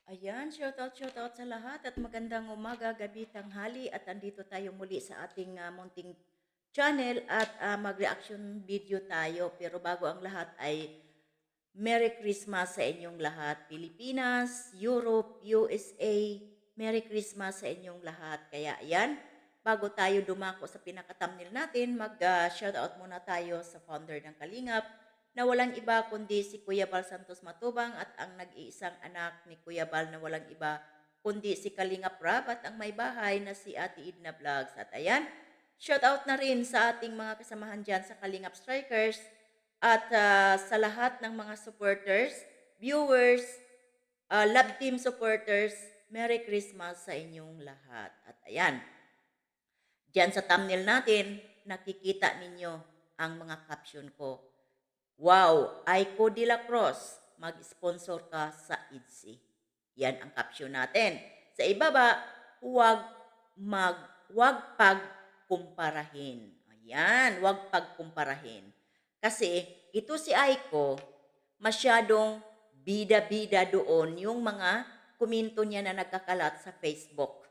Ayan, shoutout sa lahat at magandang umaga, gabi, tanghali at andito tayo muli sa ating munting channel at mag-reaction video tayo. Pero bago ang lahat ay Merry Christmas sa inyong lahat. Pilipinas, Europe, USA, Merry Christmas sa inyong lahat. Kaya ayan, bago tayo dumako sa pinaka-thumbnail natin, mag-shoutout muna tayo sa founder ng Kalingap na walang iba kundi si Kuya Bal Santos Matubang at ang nag-iisang anak ni Kuya Bal na walang iba kundi si Kalingap Rab at ang may bahay na si Ate Edna Vlogs. At ayan, shoutout na rin sa ating mga kasamahan dyan sa Kalingap Strikers at sa lahat ng mga supporters, viewers, love team supporters, Merry Christmas sa inyong lahat. At ayan, dyan sa thumbnail natin, nakikita ninyo ang mga caption ko. Wow, Aiko de la Cruz, mag-sponsor ka sa IDSI. Yan ang caption natin. Sa ibaba, huwag huwag pagkumparahin. Ayan, huwag pagkumparahin. Kasi ito si Aiko, masyadong bida-bida doon yung mga komento niya na nagkakalat sa Facebook.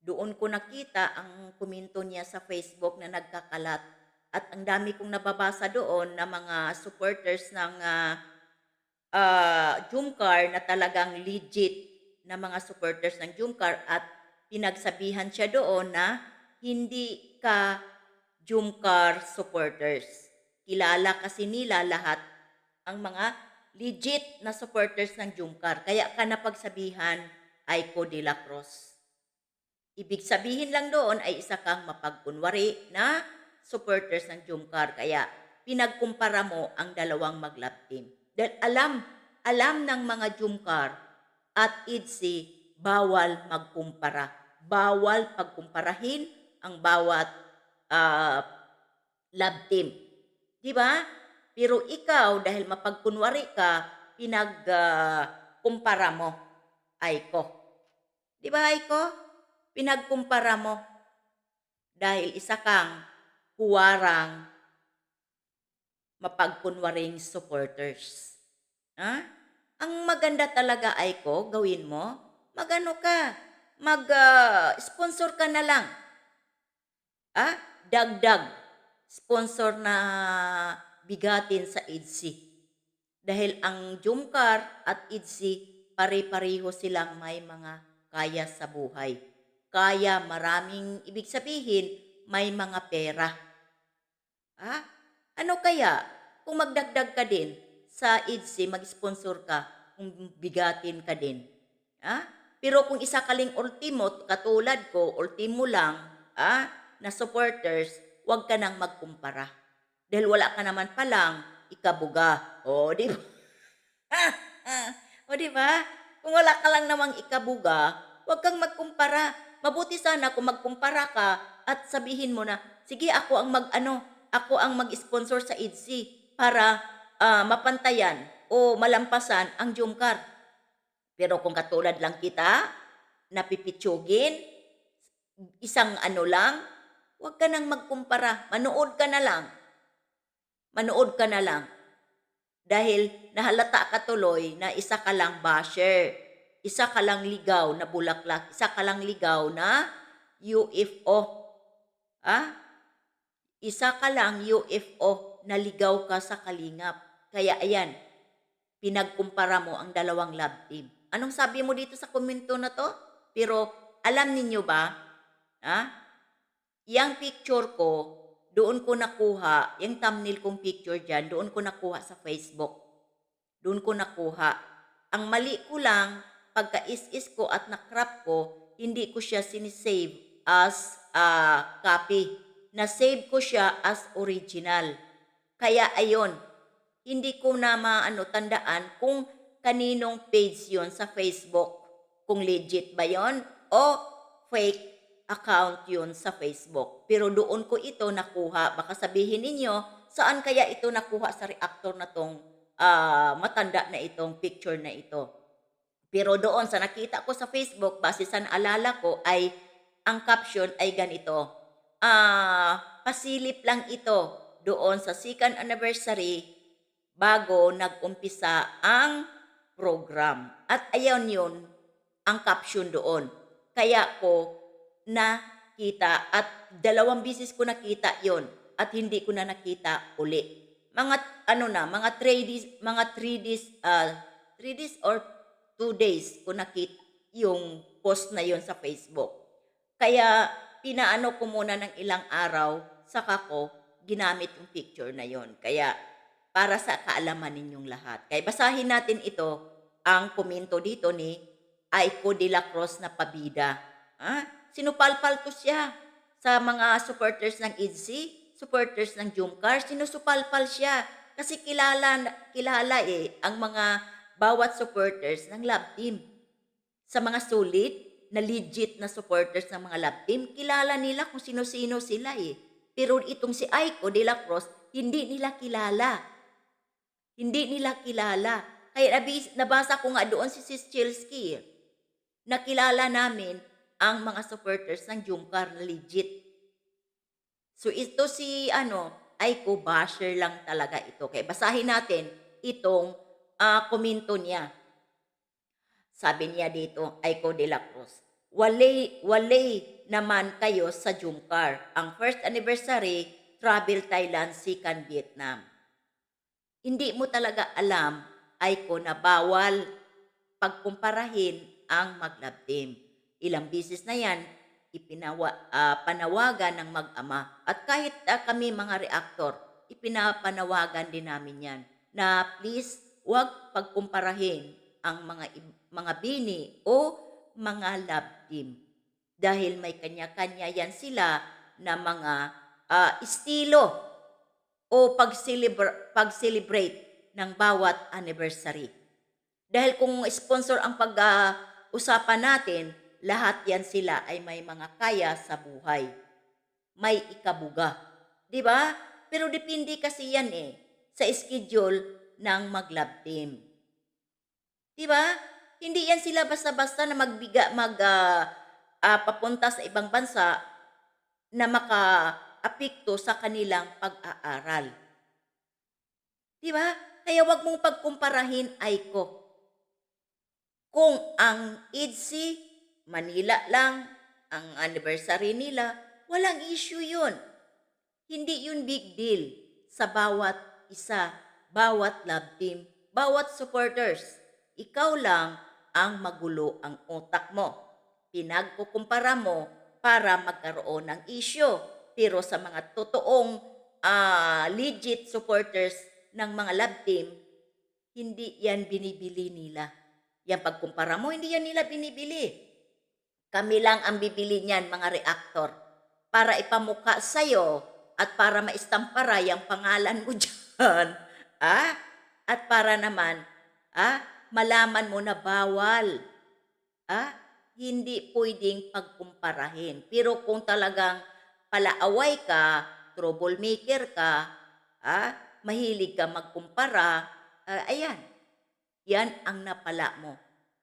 Doon ko nakita ang komento niya sa Facebook na nagkakalat at ang dami kong nababasa doon na mga supporters ng Jumcar na talagang legit na mga supporters ng Jumcar at pinagsabihan siya doon na hindi ka Jumcar supporters. Kilala kasi nila lahat ang mga legit na supporters ng Jumcar. Kaya ka napagsabihan Aiko de la Cruz. Ibig sabihin lang doon ay isa kang mapagkunwari na supporters ng Jumcar. Kaya pinagkumpara mo ang dalawang mag-love team. Dahil alam ng mga Jumcar at IDSI, bawal magkumpara. Bawal pagkumparahin ang bawat love team. Di ba? Pero ikaw, dahil mapagkunwari ka, pinagkumpara mo, Aiko. Di ba, Aiko? Pinagkumpara mo dahil isa kang huwarang mapagkunwaring supporters. Ha? Ang maganda talaga, Aiko, gawin mo, magano ka, mag-sponsor ka na lang. Dagdag, sponsor na bigatin sa IDSI. Dahil ang Jumcar at IDSI, pare-pareho silang may mga kaya sa buhay. Kaya maraming, ibig sabihin, may mga pera. Ano kaya kung magdagdag ka din sa IDSI, mag-sponsor ka, kung bigatin ka din? Pero kung isa kaling ultimo, katulad ko, ultimo lang, na supporters, huwag ka nang magkumpara. Dahil wala ka naman palang ikabuga. O, di ba? O, di ba? Kung wala ka lang namang ikabuga, huwag kang magkumpara. Mabuti sana kung magkumpara ka at sabihin mo na, sige ako ang ako ang mag-sponsor sa IDSI para mapantayan o malampasan ang Jumcar. Pero kung katulad lang kita, napipitsugin, isang lang, huwag ka nang magkumpara. Manood ka na lang. Manood ka na lang. Dahil nahalata ka tuloy na isa ka lang basher. Isa ka lang ligaw na bulaklak. Isa ka lang ligaw na UFO. Isa ka lang UFO na ligaw ka sa Kalingap. Kaya ayan, pinagkumpara mo ang dalawang love team. Anong sabi mo dito sa komento na to? Pero alam ninyo ba, yung picture ko, doon ko nakuha, yung thumbnail kong picture dyan, doon ko nakuha sa Facebook. Doon ko nakuha. Ang mali ko lang, pagka-is-is ko at na-crop ko, hindi ko siya sinisave as copy. Na-save ko siya as original. Kaya ayon, hindi ko na tandaan kung kaninong page yon sa Facebook. Kung legit ba yon o fake account yun sa Facebook. Pero doon ko ito nakuha. Baka sabihin ninyo, saan kaya ito nakuha sa reactor na tong matanda na itong picture na ito. Pero doon sa nakita ko sa Facebook, base sa naalala ko, ay ang caption ay ganito. Pasilip lang ito doon sa second anniversary bago nag-umpisa ang program. At ayon yun, ang caption doon. Kaya ko nakita at 2 beses ko nakita yon at hindi ko na nakita uli. Mga 3 days, 3 days or 2 days ko nakita yung post na yon sa Facebook. Kaya pinaano ko muna ng ilang araw, saka ko ginamit yung picture na yon. Kaya para sa kaalaman ninyong lahat. Kaya basahin natin ito, ang komento dito ni Aiko de la Cruz na pabida. Sinupalpal to siya sa mga supporters ng IDC, supporters ng Jumcar, sinusupalpal siya. Kasi kilala ang mga bawat supporters ng love team. Sa mga sulit na legit na supporters ng mga love team, kilala nila kung sino-sino sila eh. Pero itong si Aiko de la Cruz, hindi nila kilala. Hindi nila kilala. Kaya nabasa ko nga doon si Sis Chelsky, nakilala namin ang mga supporters ng Jumcar na legit. So ito si Aiko basher lang talaga ito. Kaya basahin natin itong komento niya. Sabi niya dito, Aiko de la Cruz, walay naman kayo sa Jumcar. Ang first anniversary, travel Thailand, second Vietnam. Hindi mo talaga alam, Aiko, na bawal pagkumparahin ang mag-love team. Ilang bisis na yan, panawagan ng mag-ama. At kahit kami mga reaktor, ipinapanawagan din namin yan na please huwag pagkumparahin ang mga bini o mga love team. Dahil may kanya-kanya yan sila na mga estilo o pag-celebrate ng bawat anniversary. Dahil kung sponsor ang pag-usapan natin, lahat yan sila ay may mga kaya sa buhay. May ikabuga. Di ba? Pero depende kasi yan sa schedule ng mag-love team. Di ba? Hindi yan sila basta-basta na papunta sa ibang bansa na maka-apekto sa kanilang pag-aaral. Di ba? Kaya wag mong pagkumparahin, Aiko. Kung ang IDC, Manila lang, ang anniversary nila, walang issue yun. Hindi yun big deal sa bawat isa, bawat love team, bawat supporters. Ikaw lang ang magulo ang utak mo. Pinagkukumpara mo para magkaroon ng issue. Pero sa mga totoong legit supporters ng mga love team, hindi yan binibili nila. Yan pagkumpara mo, hindi yan nila binibili. Kami lang ang bibili niyan, mga reaktor, para ipamuka sa'yo at para maistampara yung pangalan mo dyan. At para naman, malaman mo na bawal. Hindi pwedeng pagkumparahin. Pero kung talagang palaaway ka, troublemaker ka, mahilig ka magkumpara, ayan, yan ang napala mo.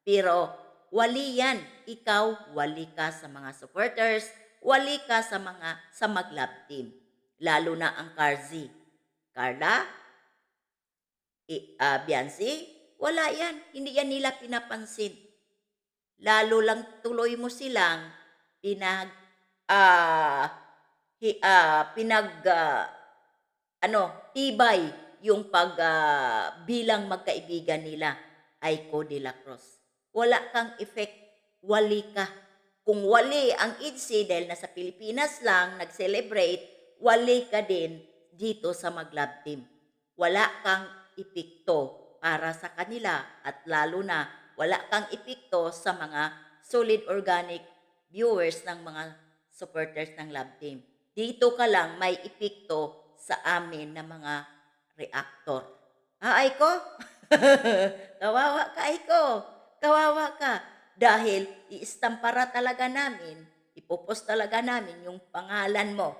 Pero wali yan. Ikaw, wali ka sa mga supporters, wali ka sa mag-love team. Lalo na ang Carzi. Carla, Biancy, wala yan. Hindi yan nila pinapansin. Lalo lang tuloy mo silang tibay yung bilang magkaibigan nila, Aiko de la Cruz. Wala kang effect, wali ka. Kung wali ang IDC dahil nasa Pilipinas lang, nag-celebrate, wali ka din dito sa mag-love team. Wala kang epekto para sa kanila at lalo na wala kang epekto sa mga solid organic viewers ng mga supporters ng love team. Dito ka lang may epekto sa amin na mga reaktor. Aiko? Kawawa ka, Aiko. Kawawa ka. Dahil iistampara talaga namin, ipopost talaga namin yung pangalan mo.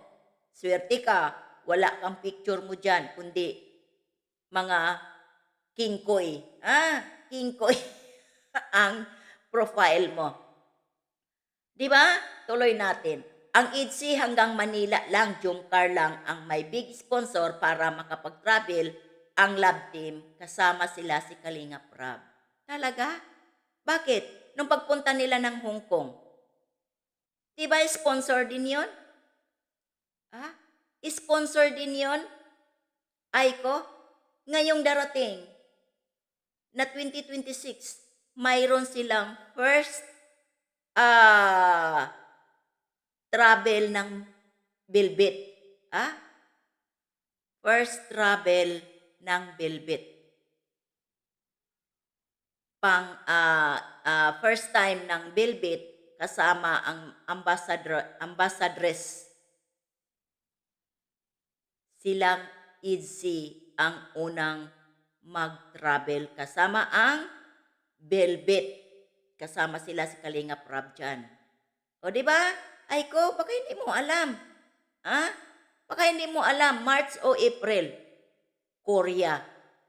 Swerte ka, wala kang picture mo dyan, kundi mga kingkoy. Kingkoy ang profile mo. Diba? Tuloy natin. Ang IDC hanggang Manila lang, Jumcar lang ang may big sponsor para makapag-travel ang love team kasama sila si Kalinga Prab. Talaga? Bakit? nung pagpunta nila ng Hong Kong. Diba sponsor din yon? Ah, sponsor din yon, Aiko? Ngayong darating na 2026, mayroon silang first ah travel ng Bilbit. Ah, first travel ng Bilbit. First time ng Bilbit kasama ang ambassadress. Silang IDC ang unang mag-travel kasama ang Bilbit. Kasama sila si Kalinga Prab dyan. O di ba? Aiko, baka hindi mo alam. Ha? Baka hindi mo alam, March o April, Korea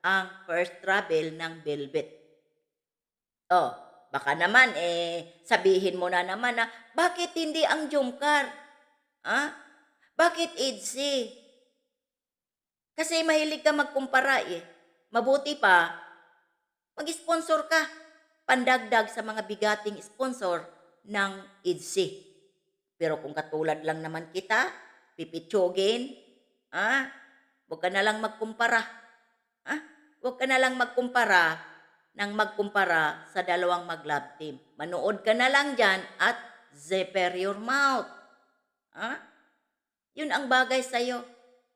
ang first travel ng Bilbit. Oh, baka naman sabihin mo na naman na bakit hindi ang Jumkar? Ha? Bakit IDC? Kasi mahilig ka magkumpara eh. Mabuti pa, mag-sponsor ka. Pandagdag sa mga bigating sponsor ng IDC. Pero kung katulad lang naman kita, pipitsugin, huwag ka na lang magkumpara. Huwag ka na lang magkumpara sa dalawang mag-love team. Manood ka na lang dyan at zipper your mouth. Yun ang bagay sa'yo.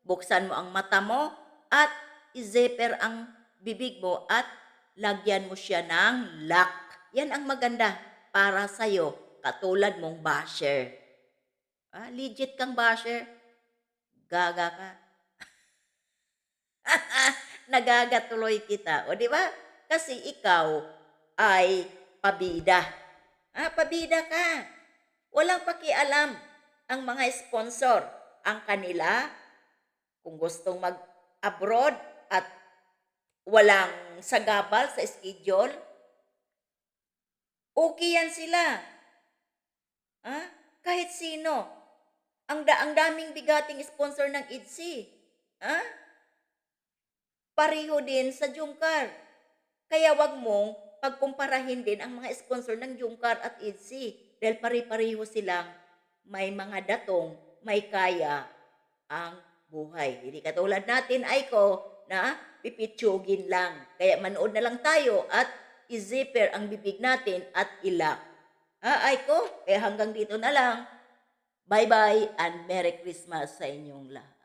Buksan mo ang mata mo at i-zipper ang bibig mo at lagyan mo siya ng lock. Yan ang maganda para sa'yo, katulad mong basher. Legit kang basher. Gaga ka. Nagagatuloy kita. O di ba? Kasi ikaw ay pabida. Pabida ka. Walang pakialam ang mga sponsor. Ang kanila, kung gustong mag-abroad at walang sagabal sa schedule, okay yan sila. Kahit sino. Ang daming bigating sponsor ng IDC. Pareho din sa Jumkar. Kaya wag mong pagkumparahin din ang mga sponsor ng Jumkar at IDC. Dahil pare-pareho silang may mga datong, may kaya ang buhay. Hindi katulad natin, Aiko, na pipitsugin lang. Kaya manood na lang tayo at i-zipper ang bibig natin at ilak. Aiko, kaya hanggang dito na lang. Bye-bye and Merry Christmas sa inyong lahat.